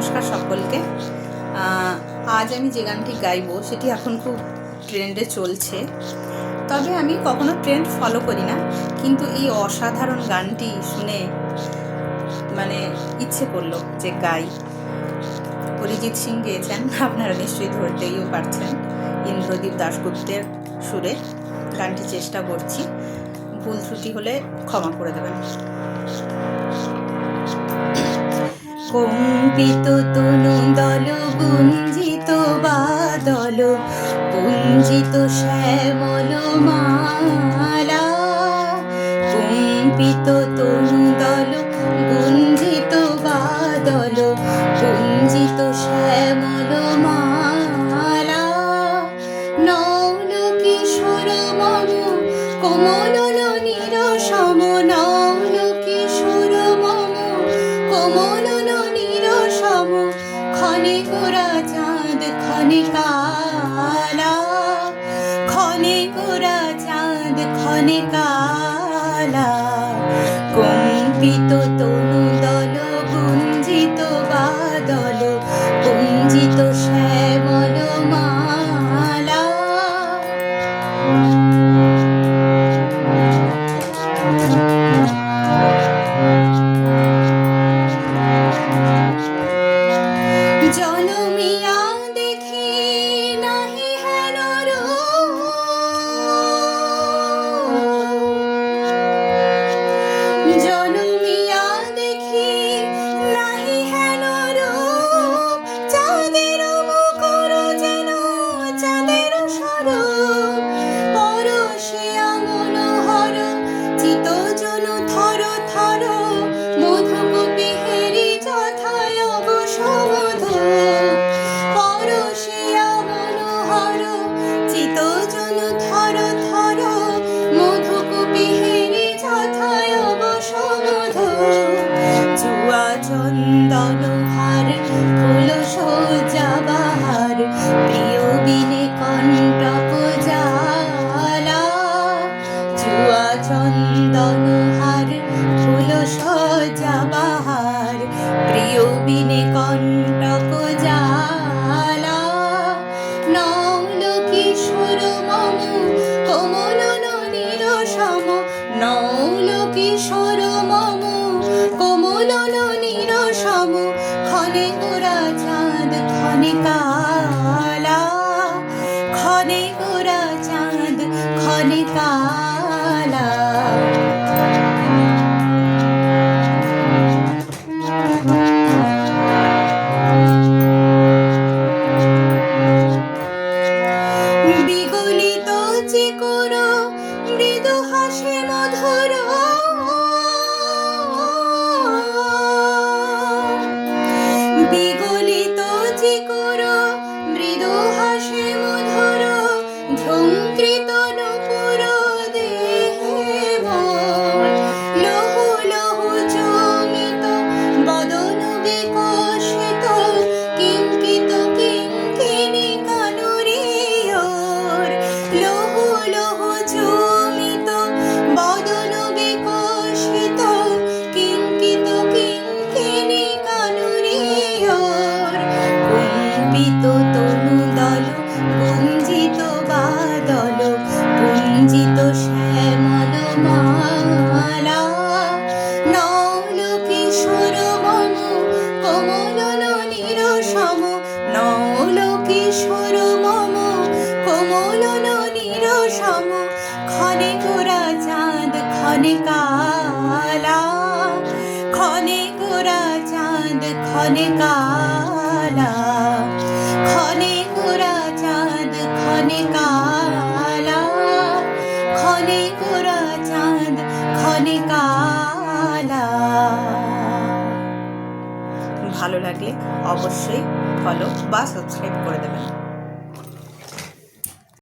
নমস্কার সকলকে। আজ আমি যে গানটি গাইব সেটি এখন খুব ট্রেন্ডে চলছে, তবে আমি কখনো ট্রেন্ড ফলো করি না, কিন্তু এই অসাধারণ গানটি শুনে ইচ্ছে করলো যে গাই। অরিজিৎ সিং গেয়েছেন, আপনারা নিশ্চয়ই ধরতেইও পারছেন। ইন্দ্রদীপ দাশগুপ্তের সুরে গানটি চেষ্টা করছি, ভুল ত্রুটি হলে ক্ষমা করে দেবেন। কম্পিত তনু দল গুঞ্জিত বাদল গুঞ্জিত শ্যামল মালা, কম্পিত তনু দল গুঞ্জিত বাদল গুঞ্জিত শ্যামল মালা, নৌল কিশোর মম কোমল নিরসম, নৌল কিশোর মম কোমল নিরসম, ক্ষণে গোরা চাঁদ ক্ষণে কালা, ক্ষণে গোরা চাঁদ ক্ষণে কালা, কম্পিত তনু দল গুঞ্জিত বাদল গুঞ্জিত শ্যামল মালা। জনমিয়া দেখি নাহি হেন রূপ, জনমিয়া দেখি নাহি হেন রূপ, চাঁদের মুখর যেন চাঁদের স্বরূপ, পরশিয়া মনোহর চিত জনু থর থর, মধুকূপি হেরি যথায় অবসমধু, পরশিয়া মনোহর চিত জনু থর থর, মধুকূপি হেরি যথায় অবসমধু, জুয়া চন্দন হার ফুল সজ্জা বাহার, প্রিয় বিনে কণ্টক জ্বালা, জুয়া চন্দন হার ফুল সজ্জা বাহার, প্রিয় বিনে কণ্টক জ্বালা, নৌল কিশোর মম কোমল নিরসম, নৌল কিশোর মম কোমল নিরসম, ক্ষণে গোরা চাঁদ ক্ষণে কালা, ক্ষণে গোরা চাঁদ ক্ষণে কালা। বিগলিত চিকুর মৃদু হাসি মধুর, বিগলিত চিকুর মৃদু হাসি মধুর, ঝঙ্কৃত নূপুর দেহে মোর, লহু লহু চমিত বদন বিকশিত, কিঙ্কিত কিঙ্কিণী কানুরিয়োর, লহু লহু চমিত বদন বিকশিত, কিঙ্কিত কিঙ্কিণী কানুরিয়োর, কম্পিত তনু দল গুঞ্জিত বাদল গুঞ্জিত শ্যামল মালা, নৌল কিশোর মম কোমল নিরসম, নৌল কিশোর মম কোমল নিরসম, ক্ষণে গোরা চাঁদ ক্ষণে কালা, ক্ষণে গোরা চাঁদ ক্ষণে কালা, ক্ষণে গোরা চাঁদ ক্ষণে কালা, ক্ষণে গোরা চাঁদ ক্ষণে কালা। ভালো লাগলে অবশ্যই ফলো বা সাবস্ক্রাইব করে দেবেন।